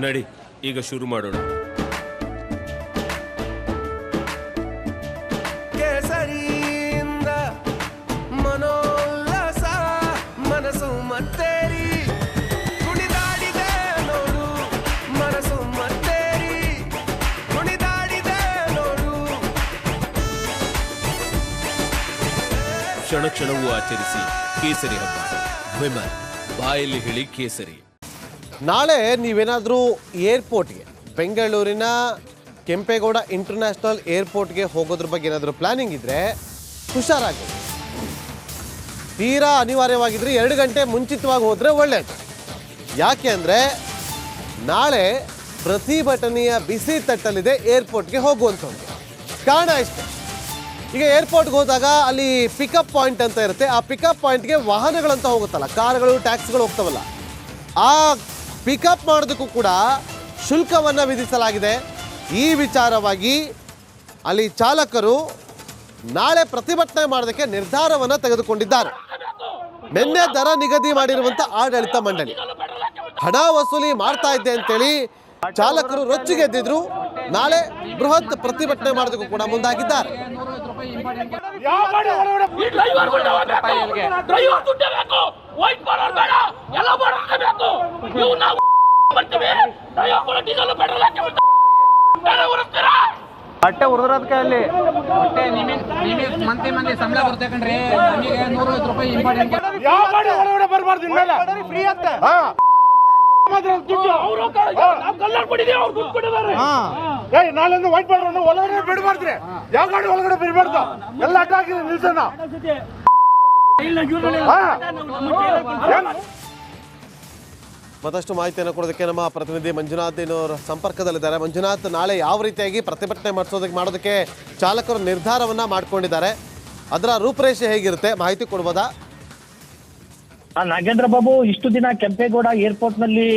ನಡಿ ಈಗ ಶುರು ಮಾಡೋಣ. ಕೇಸರಿಯಿಂದ ಮನೋಲ್ಲಾಸ ಮನಸ್ಸು ಮತ್ತೇರಿ ಕುಣಿದಾಡಿದೆ ನೋಡು, ಮನಸ್ಸು ಮತ್ತೇರಿ ಕುಣಿದಾಡಿದೆ ನೋಡು. ಕ್ಷಣ ಕ್ಷಣವೂ ಆಚರಿಸಿ ಕೇಸರಿ ಹಬ್ಬ. ವಿಮಲ್ ಬಾಯಲ್ಲಿ ಹೇಳಿ ಕೇಸರಿ. ನಾಳೆ ನೀವೇನಾದರೂ ಏರ್ಪೋರ್ಟ್ಗೆ, ಬೆಂಗಳೂರಿನ ಕೆಂಪೇಗೌಡ ಇಂಟರ್ನ್ಯಾಷನಲ್ ಏರ್ಪೋರ್ಟ್ಗೆ ಹೋಗೋದ್ರ ಬಗ್ಗೆ ಏನಾದರೂ ಪ್ಲಾನಿಂಗ್ ಇದ್ದರೆ ಹುಷಾರಾಗಿ. ತೀರಾ ಅನಿವಾರ್ಯವಾಗಿದ್ದರೆ 2 ಗಂಟೆ ಮುಂಚಿತವಾಗಿ ಹೋದರೆ ಒಳ್ಳೆಯದು. ಯಾಕೆ ಅಂದರೆ ನಾಳೆ ಪ್ರತಿಭಟನೆಯ ಬಿಸಿ ತಟ್ಟಲಿದೆ ಏರ್ಪೋರ್ಟ್ಗೆ ಹೋಗುವಂಥದ್ದು. ಕಾರಣ ಇಷ್ಟೇ, ಈಗ ಏರ್ಪೋರ್ಟ್ಗೆ ಹೋದಾಗ ಅಲ್ಲಿ ಪಿಕಪ್ ಪಾಯಿಂಟ್ ಅಂತ ಇರುತ್ತೆ. ಆ ಪಿಕಪ್ ಪಾಯಿಂಟ್ಗೆ ವಾಹನಗಳಂತ ಹೋಗುತ್ತಲ್ಲ, ಕಾರುಗಳು, ಟ್ಯಾಕ್ಸಿಗಳು ಹೋಗ್ತಾವಲ್ಲ, ಆ ಪಿಕಪ್ ಮಾಡೋದಕ್ಕೂ ಕೂಡ ಶುಲ್ಕವನ್ನು ವಿಧಿಸಲಾಗಿದೆ. ಈ ವಿಚಾರವಾಗಿ ಅಲ್ಲಿ ಚಾಲಕರು ನಾಳೆ ಪ್ರತಿಭಟನೆ ಮಾಡೋದಕ್ಕೆ ನಿರ್ಧಾರವನ್ನು ತೆಗೆದುಕೊಂಡಿದ್ದಾರೆ. ನಿನ್ನೆ ದರ ನಿಗದಿ ಮಾಡಿರುವಂಥ ಆಡಳಿತ ಮಂಡಳಿ ಹಣ ವಸೂಲಿ ಮಾಡ್ತಾ ಇದ್ದೆ ಅಂತೇಳಿ ಚಾಲಕರು ರೊಚ್ಚಿಗೆದ್ದಿದ್ರು. ನಾಳೆ ಬೃಹತ್ ಪ್ರತಿಭಟನೆ ಮಾಡೋದಕ್ಕೂ ಕೂಡ ಮುಂದಾಗಿದ್ದಾರೆ. ಬಟ್ಟೆ ಉರಿದ್ರದಕ್ಕೆ ಅಲ್ಲಿ ಬಟ್ಟೆ ಮಂದಿ ಸಂಬಳ ಬರುತ್ತೆ ಕಣ್ರಿ. ನಮಗೆ 150 ರೂಪಾಯಿ ಇಂಪಾರ್ಟೆಂಟ್. ಯಾವ ಗಾಡಿ ಒಳಗಡೆ ಬರಬಾರ್ದು ಇನ್ಮೇಲೆ ಫ್ರೀ ಅಂತ. ನಾಳೆಂದು ವೈಟ್ ಬಾರ್ಡರ್ ಒಳಗಡೆ ಬಿಡಬಾರ್ದ್ರಿ. ಯಾವ ಗಾಡಿ ಒಳಗಡೆ ಬಿಡಬಾರ್ದು, ಎಲ್ಲ ಅಡ್ಡ ಹಾಕಿದ್ರೆ ನಿಲ್ಸೋಣ. ಮತ್ತಷ್ಟು ಮಾಹಿತಿಯನ್ನು ಕೊಡೋದಕ್ಕೆ ನಮ್ಮ ಪ್ರತಿನಿಧಿ ಮಂಜುನಾಥ್ ಏನೋರು ಸಂಪರ್ಕದಲ್ಲಿದ್ದಾರೆ. ಮಂಜುನಾಥ್, ನಾಳೆ ಯಾವ ರೀತಿಯಾಗಿ ಪ್ರತಿಭಟನೆ ಮಾಡೋದಕ್ಕೆ ಚಾಲಕರು ನಿರ್ಧಾರವನ್ನು ಮಾಡ್ಕೊಂಡಿದ್ದಾರೆ, ಅದರ ರೂಪರೇಷೆ ಹೇಗಿರುತ್ತೆ ಮಾಹಿತಿ ಕೊಡ್ಬೋದಾ? ನಾಗೇಂದ್ರ ಬಾಬು, ಇಷ್ಟು ದಿನ ಕೆಂಪೇಗೌಡ ಏರ್ಪೋರ್ಟ್ ನಲ್ಲಿ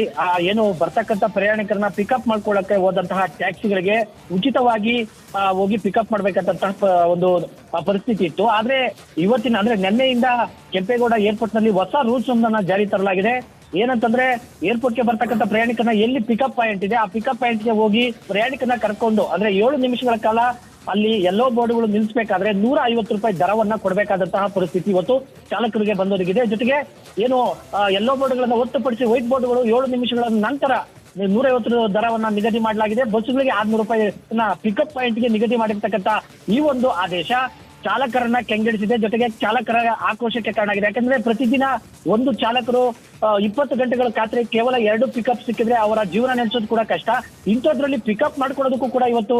ಏನು ಬರ್ತಕ್ಕಂಥ ಪ್ರಯಾಣಿಕರನ್ನ ಪಿಕಪ್ ಮಾಡ್ಕೊಳ್ಳಕ್ಕೆ ಹೋದಂತಹ ಟ್ಯಾಕ್ಸಿಗಳಿಗೆ ಉಚಿತವಾಗಿ ಹೋಗಿ ಪಿಕಪ್ ಮಾಡ್ಬೇಕಂತಹ ಒಂದು ಪರಿಸ್ಥಿತಿ ಇತ್ತು. ಆದ್ರೆ ಇವತ್ತಿನ ಅಂದ್ರೆ ನಿನ್ನೆಯಿಂದ ಕೆಂಪೇಗೌಡ ಏರ್ಪೋರ್ಟ್ ನಲ್ಲಿ ಹೊಸ ರೂಲ್ಸ್ ಒಂದನ್ನ ಜಾರಿ ತರಲಾಗಿದೆ. ಏನಂತಂದ್ರೆ ಏರ್ಪೋರ್ಟ್ಗೆ ಬರ್ತಕ್ಕಂಥ ಪ್ರಯಾಣಿಕರನ್ನ ಎಲ್ಲಿ ಪಿಕಪ್ ಪಾಯಿಂಟ್ ಇದೆ ಆ ಪಿಕಪ್ ಪಾಯಿಂಟ್ಗೆ ಹೋಗಿ ಪ್ರಯಾಣಿಕರನ್ನ ಕರ್ಕೊಂಡು ಅಂದ್ರೆ 7 ನಿಮಿಷಗಳ ಕಾಲ ಅಲ್ಲಿ ಎಲ್ಲೋ ಬೋರ್ಡ್ಗಳು ನಿಲ್ಲಿಸಬೇಕಾದ್ರೆ 150 ರೂಪಾಯಿ ದರವನ್ನ ಕೊಡಬೇಕಾದಂತಹ ಪರಿಸ್ಥಿತಿ ಇವತ್ತು ಚಾಲಕರಿಗೆ ಬಂದೊದಗಿದೆ. ಜೊತೆಗೆ ಏನು ಎಲ್ಲೋ ಬೋರ್ಡ್ಗಳನ್ನ ಹೊರತುಪಡಿಸಿ ವೈಟ್ ಬೋರ್ಡ್ಗಳು 7 ನಿಮಿಷಗಳ ನಂತರ 150 ದರವನ್ನ ನಿಗದಿ ಮಾಡಲಾಗಿದೆ. ಬಸ್ಗಳಿಗೆ 600 ರೂಪಾಯಿ ಪಿಕಪ್ ಪಾಯಿಂಟ್ಗೆ ನಿಗದಿ ಮಾಡಿರ್ತಕ್ಕಂಥ ಈ ಒಂದು ಆದೇಶ ಚಾಲಕರನ್ನ ಕೆಂಗೆಡಿಸಿದೆ. ಜೊತೆಗೆ ಚಾಲಕರ ಆಕ್ರೋಶಕ್ಕೆ ಕಾರಣ ಆಗಿದೆ. ಯಾಕಂದ್ರೆ ಪ್ರತಿದಿನ ಒಂದು ಚಾಲಕರು 20 ಗಂಟೆಗಳ ಖಾತ್ರಿ ಕೇವಲ 2 ಪಿಕಪ್ ಸಿಕ್ಕಿದ್ರೆ ಅವರ ಜೀವನ ನಡೆಸೋದು ಕೂಡ ಕಷ್ಟ. ಇಂಥದ್ರಲ್ಲಿ ಪಿಕಪ್ ಮಾಡ್ಕೊಳ್ಳೋದಕ್ಕೂ ಕೂಡ ಇವತ್ತು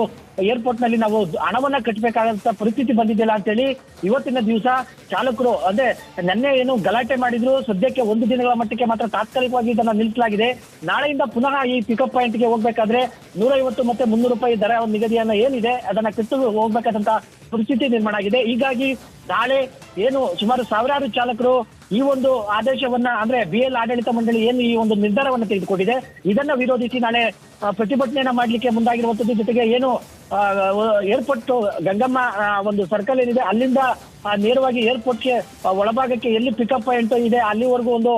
ಏರ್ಪೋರ್ಟ್ ನಲ್ಲಿ ನಾವು ಹಣವನ್ನ ಕಟ್ಟಬೇಕಾದಂತ ಪರಿಸ್ಥಿತಿ ಬಂದಿದ್ದಿಲ್ಲ ಅಂತೇಳಿ ಇವತ್ತಿನ ದಿವಸ ಚಾಲಕರು ಅಂದ್ರೆ ನಿನ್ನೆ ಏನು ಗಲಾಟೆ ಮಾಡಿದ್ರು, ಸದ್ಯಕ್ಕೆ 1 ದಿನಗಳ ಮಟ್ಟಿಗೆ ಮಾತ್ರ ತಾತ್ಕಾಲಿಕವಾಗಿ ಇದನ್ನ ನಿಲ್ಲಿಸಲಾಗಿದೆ. ನಾಳೆಯಿಂದ ಪುನಃ ಈ ಪಿಕಪ್ ಪಾಯಿಂಟ್ಗೆ ಹೋಗ್ಬೇಕಾದ್ರೆ 150 ಮತ್ತೆ 300 ರೂಪಾಯಿ ದರ ನಿಗದಿಯನ್ನ ಏನಿದೆ ಅದನ್ನ ಕಿತ್ತು ಹೋಗ್ಬೇಕಾದಂತ ಪರಿಸ್ಥಿತಿ ನಿರ್ಮಾಣ ಆಗಿದೆ. ಹೀಗಾಗಿ ನಾಳೆ ಏನು ಸುಮಾರು ಸಾವಿರಾರು ಚಾಲಕರು ಈ ಒಂದು ಆದೇಶವನ್ನ ಅಂದ್ರೆ BL ಆಡಳಿತ ಮಂಡಳಿ ಏನು ಈ ಒಂದು ನಿರ್ಧಾರವನ್ನು ತೆಗೆದುಕೊಂಡಿದೆ ಇದನ್ನ ವಿರೋಧಿಸಿ ನಾಳೆ ಪ್ರತಿಭಟನೆಯನ್ನ ಮಾಡ್ಲಿಕ್ಕೆ ಮುಂದಾಗಿರುವಂತದ್ದು. ಜೊತೆಗೆ ಏನು ಏರ್ಪೋರ್ಟ್ ಗಂಗಮ್ಮ ಒಂದು ಸರ್ಕಲ್ ಏನಿದೆ ಅಲ್ಲಿಂದ ನೇರವಾಗಿ ಏರ್ಪೋರ್ಟ್ಗೆ ಒಳಭಾಗಕ್ಕೆ ಎಲ್ಲಿ ಪಿಕಪ್ ಪಾಯಿಂಟ್ ಇದೆ ಅಲ್ಲಿವರೆಗೂ ಒಂದು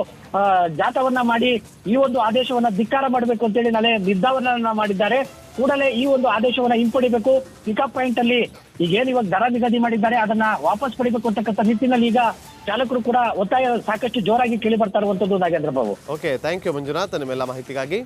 ಜಾಥವನ್ನ ಮಾಡಿ ಈ ಒಂದು ಆದೇಶವನ್ನ ಧಿಕ್ಕಾರ ಮಾಡಬೇಕು ಅಂತೇಳಿ ನಾಳೆ ನಿರ್ಧಾರವನ್ನ ಮಾಡಿದ್ದಾರೆ. ಕೂಡಲೇ ಈ ಒಂದು ಆದೇಶವನ್ನ ಹಿಂಪಡಿಬೇಕು. ಪಿಕಪ್ ಪಾಯಿಂಟ್ ಅಲ್ಲಿ ಈಗೇನು ಇವಾಗ ದರ ನಿಗದಿ ಮಾಡಿದ್ದಾರೆ ಅದನ್ನ ವಾಪಸ್ ಪಡಿಬೇಕು ಅಂತಕ್ಕಂಥ ನಿಟ್ಟಿನಲ್ಲಿ ಈಗ ಚಾಲಕರು ಕೂಡ ಒತ್ತಾಯ ಸಾಕಷ್ಟು ಜೋರಾಗಿ ಕೇಳಿ ಬರ್ತಾ ಇರುವಂತದ್ದು. Nagendra Babu. Okay, thank you Manjunath ನಿಮ್ಮೆಲ್ಲ ಮಾಹಿತಿಗಾಗಿ.